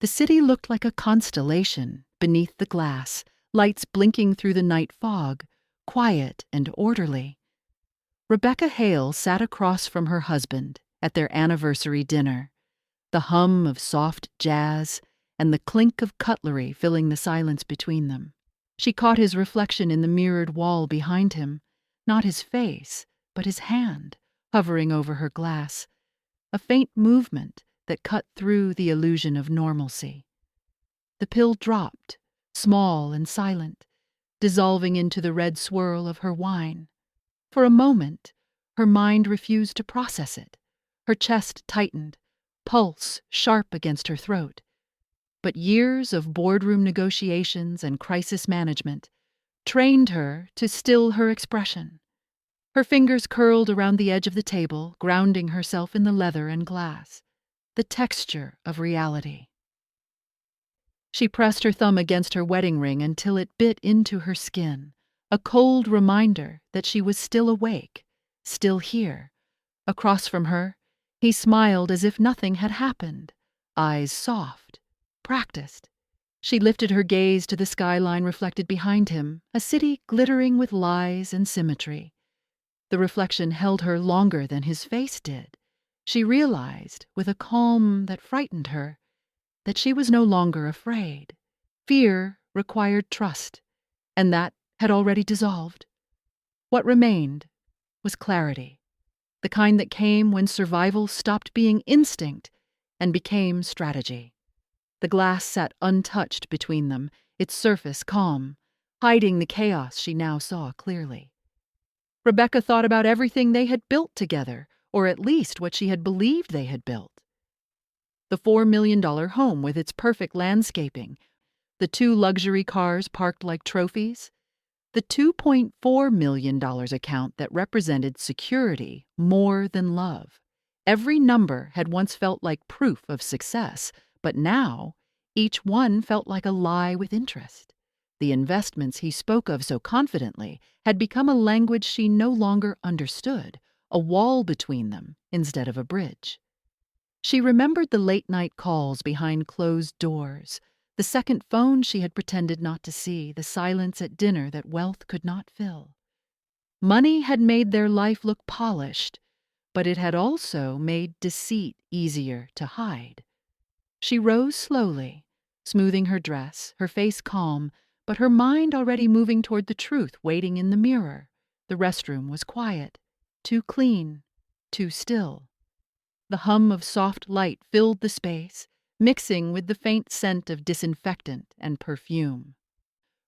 The city looked like a constellation beneath the glass, lights blinking through the night fog, quiet and orderly. Rebecca Hale sat across from her husband at their anniversary dinner, the hum of soft jazz and the clink of cutlery filling the silence between them. She caught his reflection in the mirrored wall behind him, not his face, but his hand, hovering over her glass, a faint movement that cut through the illusion of normalcy. The pill dropped, small and silent, dissolving into the red swirl of her wine. For a moment, her mind refused to process it. Her chest tightened, pulse sharp against her throat. But years of boardroom negotiations and crisis management trained her to still her expression. Her fingers curled around the edge of the table, grounding herself in the leather and glass, the texture of reality. She pressed her thumb against her wedding ring until it bit into her skin, a cold reminder that she was still awake, still here. Across from her, he smiled as if nothing had happened, eyes soft, practiced. She lifted her gaze to the skyline reflected behind him, a city glittering with lies and symmetry. The reflection held her longer than his face did. She realized, with a calm that frightened her, that she was no longer afraid. Fear required trust, and that had already dissolved. What remained was clarity, the kind that came when survival stopped being instinct and became strategy. The glass sat untouched between them, its surface calm, hiding the chaos she now saw clearly. Rebecca thought about everything they had built together, or at least what she had believed they had built. The $4 million home with its perfect landscaping, the 2 luxury cars parked like trophies, the $2.4 million account that represented security more than love. Every number had once felt like proof of success, but now each one felt like a lie with interest. The investments he spoke of so confidently had become a language she no longer understood, a wall between them instead of a bridge. She remembered the late-night calls behind closed doors, the second phone she had pretended not to see, the silence at dinner that wealth could not fill. Money had made their life look polished, but it had also made deceit easier to hide. She rose slowly, smoothing her dress, her face calm, but her mind already moving toward the truth waiting in the mirror. The restroom was quiet, too clean, too still. The hum of soft light filled the space, mixing with the faint scent of disinfectant and perfume.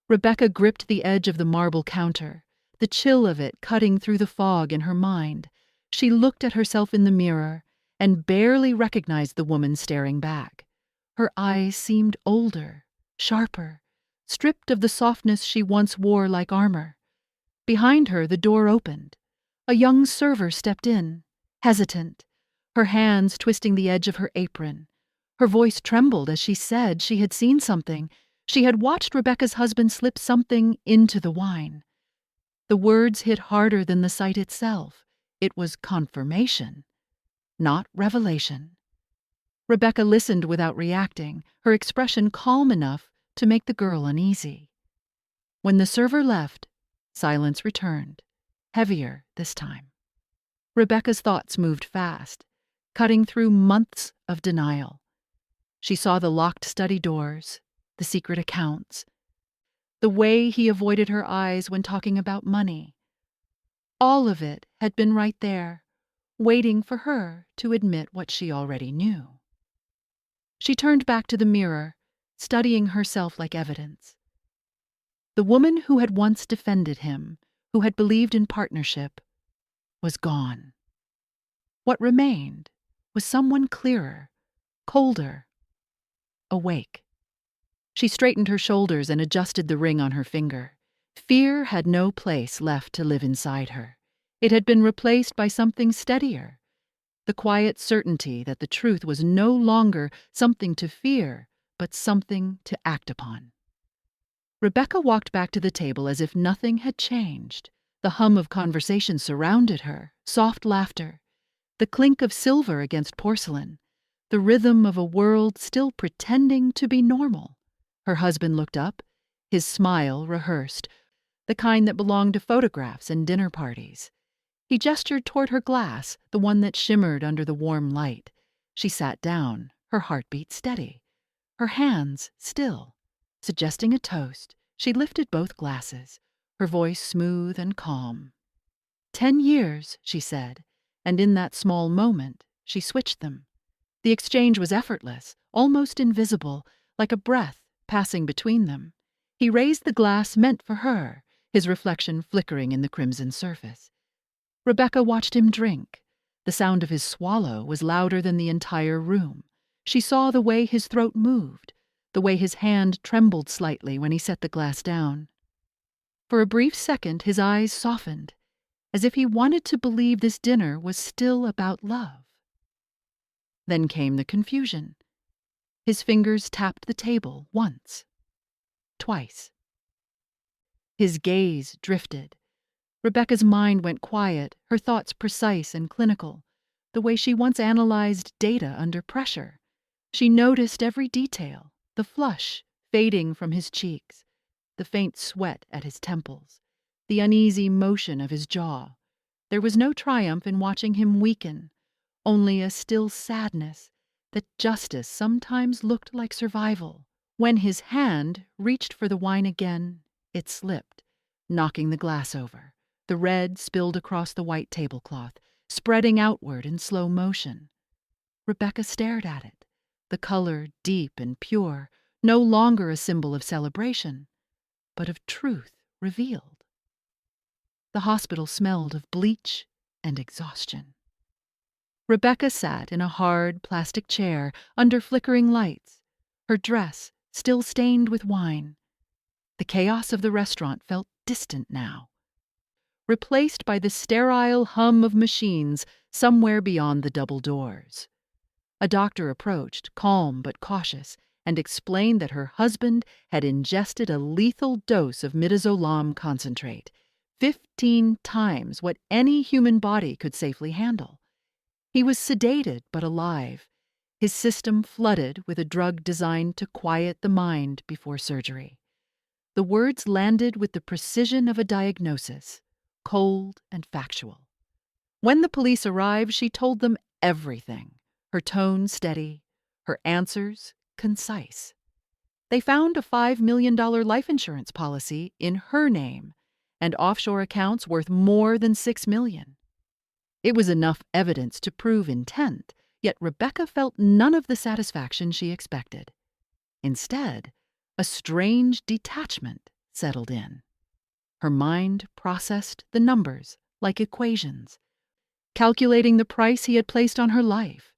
Rebecca gripped the edge of the marble counter, the chill of it cutting through the fog in her mind. She looked at herself in the mirror and barely recognized the woman staring back. Her eyes seemed older, sharper, stripped of the softness she once wore like armor. Behind her, the door opened. A young server stepped in, hesitant, her hands twisting the edge of her apron. Her voice trembled as she said she had seen something. She had watched Rebecca's husband slip something into the wine. The words hit harder than the sight itself. It was confirmation, not revelation. Rebecca listened without reacting, her expression calm enough to make the girl uneasy. When the server left, silence returned, heavier this time. Rebecca's thoughts moved fast, cutting through months of denial. She saw the locked study doors, the secret accounts, the way he avoided her eyes when talking about money. All of it had been right there, waiting for her to admit what she already knew. She turned back to the mirror, studying herself like evidence. The woman who had once defended him, who had believed in partnership, was gone. What remained was someone clearer, colder, awake. She straightened her shoulders and adjusted the ring on her finger. Fear had no place left to live inside her. It had been replaced by something steadier, the quiet certainty that the truth was no longer something to fear, but something to act upon. Rebecca walked back to the table as if nothing had changed. The hum of conversation surrounded her, soft laughter, the clink of silver against porcelain, the rhythm of a world still pretending to be normal. Her husband looked up, his smile rehearsed, the kind that belonged to photographs and dinner parties. He gestured toward her glass, the one that shimmered under the warm light. She sat down, her heartbeat steady, her hands still. Suggesting a toast, she lifted both glasses, her voice smooth and calm. 10 years, she said, and in that small moment, she switched them. The exchange was effortless, almost invisible, like a breath passing between them. He raised the glass meant for her, his reflection flickering in the crimson surface. Rebecca watched him drink. The sound of his swallow was louder than the entire room. She saw the way his throat moved, the way his hand trembled slightly when he set the glass down. For a brief second, his eyes softened, as if he wanted to believe this dinner was still about love. Then came the confusion. His fingers tapped the table once, twice. His gaze drifted. Rebecca's mind went quiet, her thoughts precise and clinical, the way she once analyzed data under pressure. She noticed every detail, the flush fading from his cheeks, the faint sweat at his temples, the uneasy motion of his jaw. There was no triumph in watching him weaken, only a still sadness that justice sometimes looked like survival. When his hand reached for the wine again, it slipped, knocking the glass over. The red spilled across the white tablecloth, spreading outward in slow motion. Rebecca stared at it, the color deep and pure, no longer a symbol of celebration, but of truth revealed. The hospital smelled of bleach and exhaustion. Rebecca sat in a hard plastic chair under flickering lights, her dress still stained with wine. The chaos of the restaurant felt distant now, replaced by the sterile hum of machines somewhere beyond the double doors. A doctor approached, calm but cautious, and explained that her husband had ingested a lethal dose of midazolam concentrate, 15 times what any human body could safely handle. He was sedated but alive, his system flooded with a drug designed to quiet the mind before surgery. The words landed with the precision of a diagnosis, cold and factual. When the police arrived, she told them everything, her tone steady, her answers concise. They found a $5 million life insurance policy in her name and offshore accounts worth more than $6 million. It was enough evidence to prove intent, yet Rebecca felt none of the satisfaction she expected. Instead, a strange detachment settled in. Her mind processed the numbers like equations, calculating the price he had placed on her life.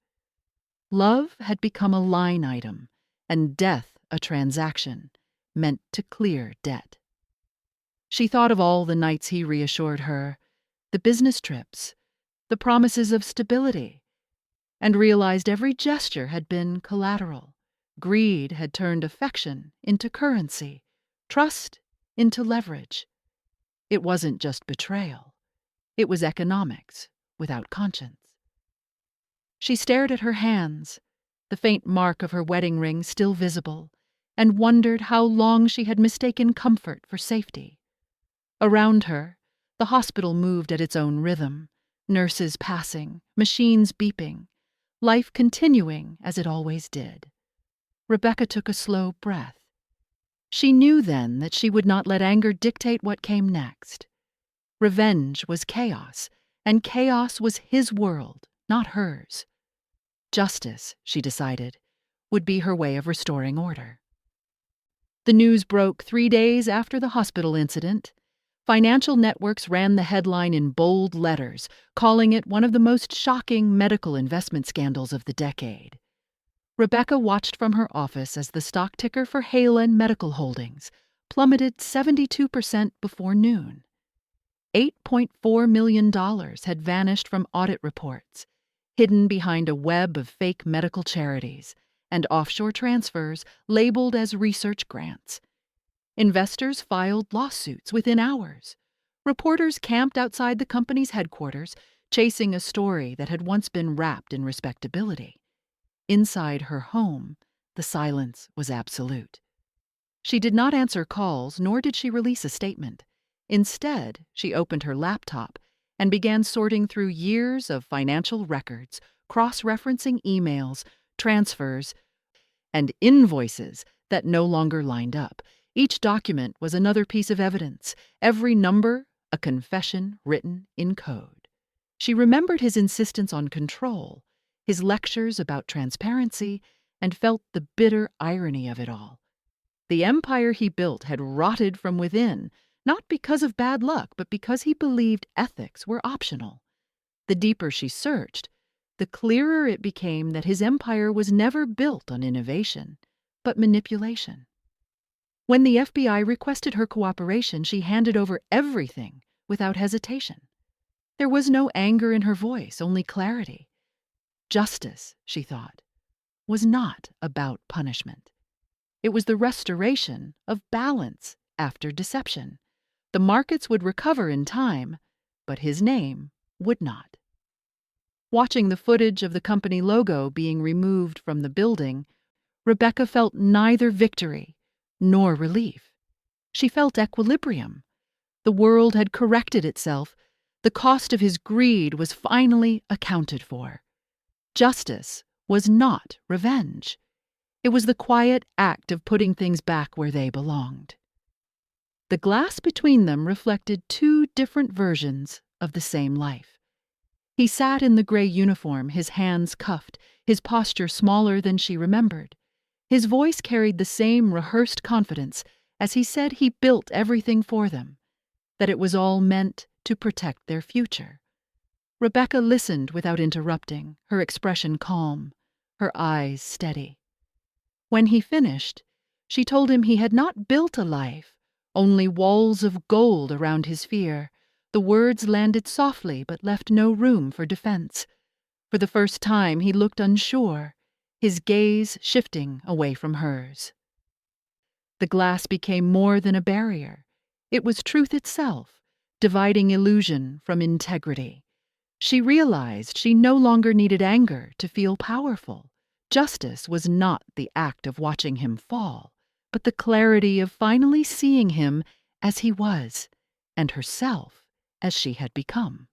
Love had become a line item, and death a transaction, meant to clear debt. She thought of all the nights he reassured her, the business trips, the promises of stability, and realized every gesture had been collateral. Greed had turned affection into currency, trust into leverage. It wasn't just betrayal. It was economics without conscience. She stared at her hands, the faint mark of her wedding ring still visible, and wondered how long she had mistaken comfort for safety. Around her, the hospital moved at its own rhythm, nurses passing, machines beeping, life continuing as it always did. Rebecca took a slow breath. She knew then that she would not let anger dictate what came next. Revenge was chaos, and chaos was his world, not hers. Justice, she decided, would be her way of restoring order. The news broke 3 days after the hospital incident. Financial networks ran the headline in bold letters, calling it one of the most shocking medical investment scandals of the decade. Rebecca watched from her office as the stock ticker for Halen Medical Holdings plummeted 72% before noon. $8.4 million had vanished from audit reports, hidden behind a web of fake medical charities and offshore transfers labeled as research grants. Investors filed lawsuits within hours. Reporters camped outside the company's headquarters, chasing a story that had once been wrapped in respectability. Inside her home, the silence was absolute. She did not answer calls, nor did she release a statement. Instead, she opened her laptop and began sorting through years of financial records, cross-referencing emails, transfers, and invoices that no longer lined up. Each document was another piece of evidence, every number a confession written in code. She remembered his insistence on control, his lectures about transparency, and felt the bitter irony of it all. The empire he built had rotted from within, not because of bad luck, but because he believed ethics were optional. The deeper she searched, the clearer it became that his empire was never built on innovation, but manipulation. When the FBI requested her cooperation, she handed over everything without hesitation. There was no anger in her voice, only clarity. Justice, she thought, was not about punishment. It was the restoration of balance after deception. The markets would recover in time, but his name would not. Watching the footage of the company logo being removed from the building, Rebecca felt neither victory nor relief. She felt equilibrium. The world had corrected itself. The cost of his greed was finally accounted for. Justice was not revenge. It was the quiet act of putting things back where they belonged. The glass between them reflected two different versions of the same life. He sat in the gray uniform, his hands cuffed, his posture smaller than she remembered. His voice carried the same rehearsed confidence as he said he built everything for them, that it was all meant to protect their future. Rebecca listened without interrupting, her expression calm, her eyes steady. When he finished, she told him he had not built a life, only walls of gold around his fear. The words landed softly but left no room for defense. For the first time he looked unsure, his gaze shifting away from hers. The glass became more than a barrier. It was truth itself, dividing illusion from integrity. She realized she no longer needed anger to feel powerful. Justice was not the act of watching him fall, but the clarity of finally seeing him as he was, and herself as she had become.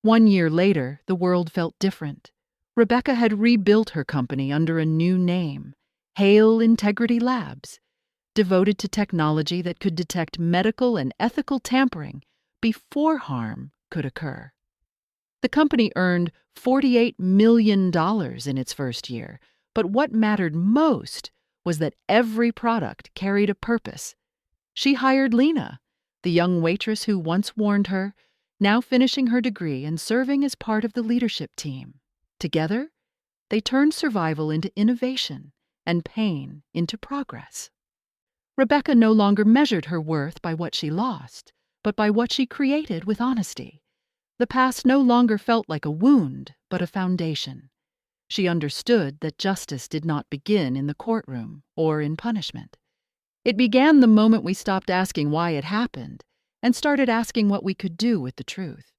1 year later, the world felt different. Rebecca had rebuilt her company under a new name, Hale Integrity Labs, devoted to technology that could detect medical and ethical tampering before harm could occur. The company earned $48 million in its first year, but what mattered most was that every product carried a purpose. She hired Lena, the young waitress who once warned her, now finishing her degree and serving as part of the leadership team. Together, they turned survival into innovation and pain into progress. Rebecca no longer measured her worth by what she lost, but by what she created with honesty. The past no longer felt like a wound, but a foundation. She understood that justice did not begin in the courtroom or in punishment. It began the moment we stopped asking why it happened and started asking what we could do with the truth.